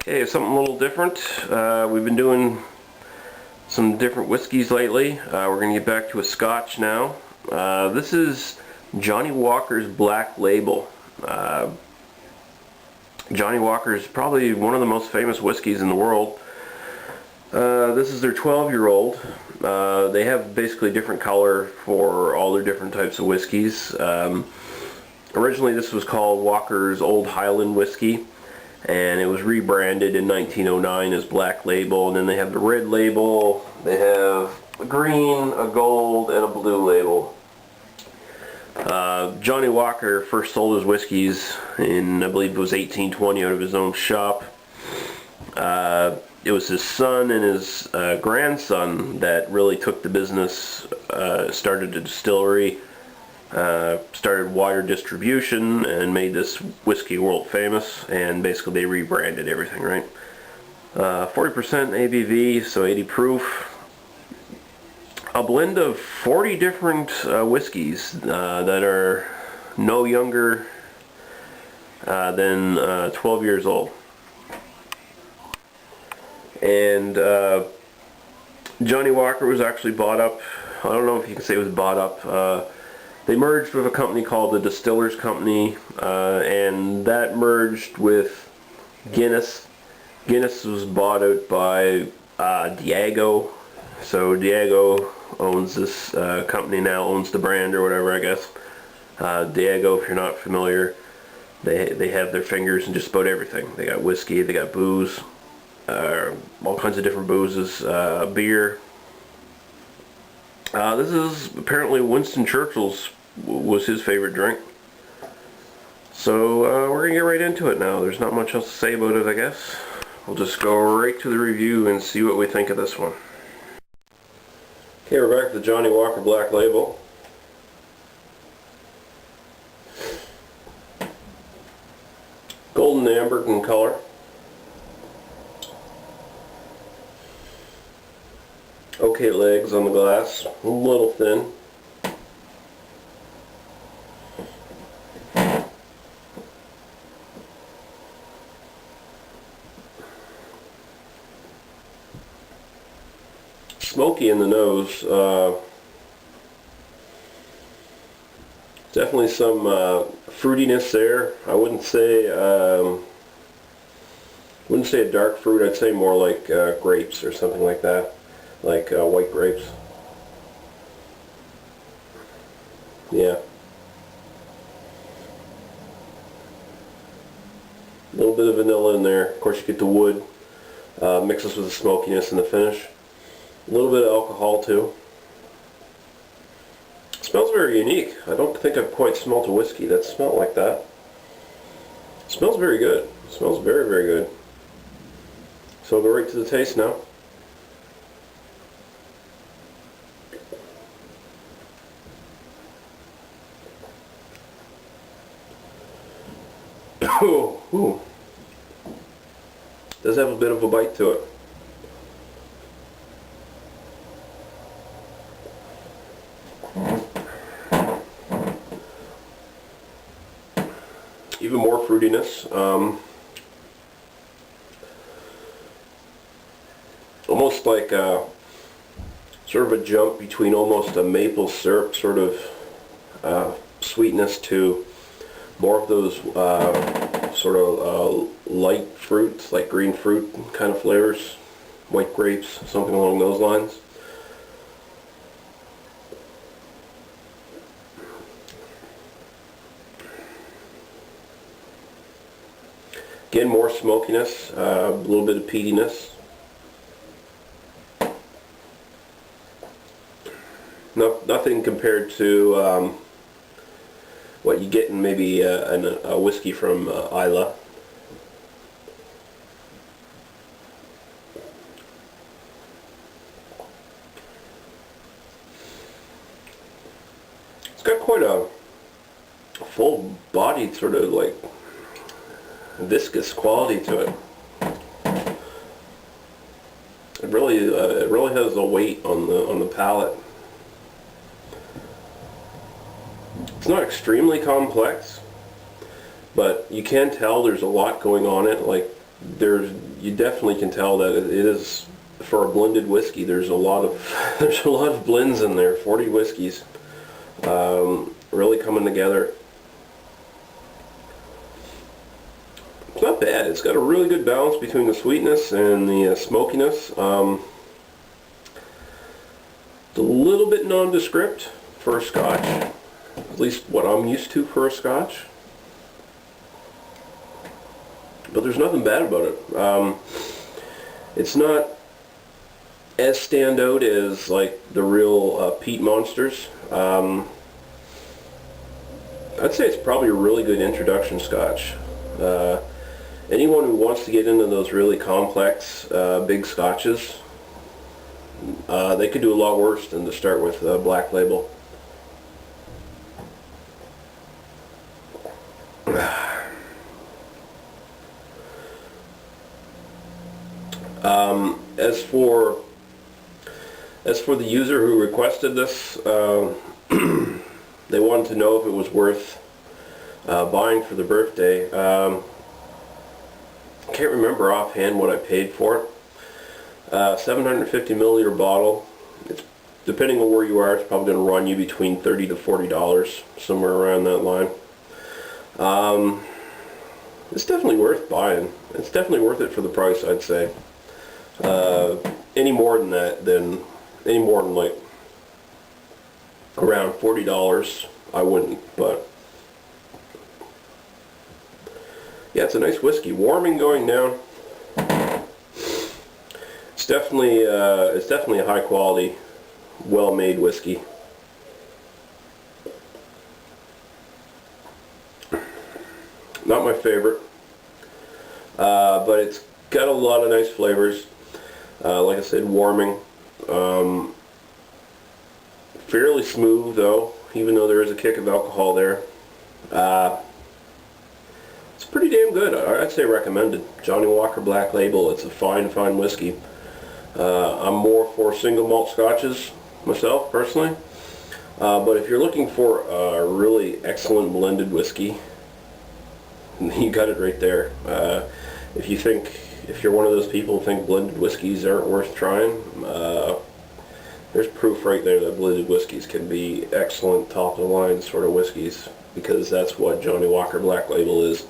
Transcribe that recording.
Okay, something a little different. We've been doing some different whiskeys lately. We're going to get back to a Scotch now. This is Johnnie Walker's Black Label. Johnnie Walker is probably one of the most famous whiskeys in the world. This is their 12-year-old. They have basically different color for all their different types of whiskeys. Originally this was called Walker's Old Highland Whiskey, and it was rebranded in 1909 as Black Label, and then they have the red label, they have a green, a gold, and a blue label. Johnnie Walker first sold his whiskeys in, I believe it was 1820, out of his own shop. It was his son and his grandson that really took the business, started a distillery, started wider distribution, and made this whiskey world famous, and basically they rebranded everything, right? 40% ABV, so 80 proof. A blend of 40 different whiskeys that are no younger than 12 years old. And Johnnie Walker was actually bought up. I don't know if you can say it was bought up. They merged with a company called the Distillers Company, and that merged with Guinness. Guinness was bought out by Diageo. So Diageo owns this company now, owns the brand or whatever, I guess. Diageo, if you're not familiar, they have their fingers in just about everything. They got whiskey, they got booze, all kinds of different boozes, beer. This is apparently Winston Churchill's was his favorite drink. So we're going to get right into it now. There's not much else to say about it, I guess. We'll just go right to the review and see what we think of this one. Okay, we're back to the Johnnie Walker Black Label. Golden amber in color. Okay legs on the glass, a little thin. Smoky in the nose. Definitely some fruitiness there. I wouldn't say a dark fruit. I'd say more like grapes or something like that. Like white grapes. Yeah. A little bit of vanilla in there. Of course you get the wood. Mixes with the smokiness in the finish. A little bit of alcohol too. It smells very unique. I don't think I've quite smelled a whiskey that smelled like that. It smells very good. It smells very, very good. So I'll go right to the taste now. Ooh. Does have a bit of a bite to it. Even more fruitiness. Almost like sort of a jump between almost a maple syrup sort of sweetness to more of those sort of light fruits, like green fruit kind of flavors, white grapes, something along those lines. Again, more smokiness, a little bit of peatiness. Nothing compared to what you get in maybe a whiskey from Islay. It's got quite a full-bodied sort of like viscous quality to it. It really has a weight on the palate. It's not extremely complex, but you can tell there's a lot going on it. Like you definitely can tell that it is, for a blended whiskey, there's a lot of there's a lot of blends in there. 40 whiskeys, really coming together. It's not bad. It's got a really good balance between the sweetness and the smokiness. It's a little bit nondescript for a Scotch, at least what I'm used to for a Scotch. But there's nothing bad about it. It's not as standout as like the real peat monsters. I'd say it's probably a really good introduction Scotch. Anyone who wants to get into those really complex big Scotches, they could do a lot worse than to start with Black Label. As for the user who requested this, they wanted to know if it was worth buying for the birthday. I can't remember offhand what I paid for it. 750 milliliter bottle. It's, depending on where you are, it's probably going to run you between $30 to $40, somewhere around that line. It's definitely worth buying. It's definitely worth it for the price, I'd say. Any more than that, any more than like around $40, I wouldn't. But yeah, it's a nice whiskey. Warming going down. It's definitely a high quality, well made whiskey. Not my favorite, but it's got a lot of nice flavors. Like I said, warming. Fairly smooth though, even though there is a kick of alcohol there. It's pretty damn good. I'd say recommended. Johnnie Walker Black Label. It's a fine whiskey. I'm more for single malt scotches myself, personally. But if you're looking for a really excellent blended whiskey, you got it right there. If you're one of those people who think blended whiskeys aren't worth trying, there's proof right there that blended whiskeys can be excellent top of the line sort of whiskeys, because that's what Johnnie Walker Black Label is.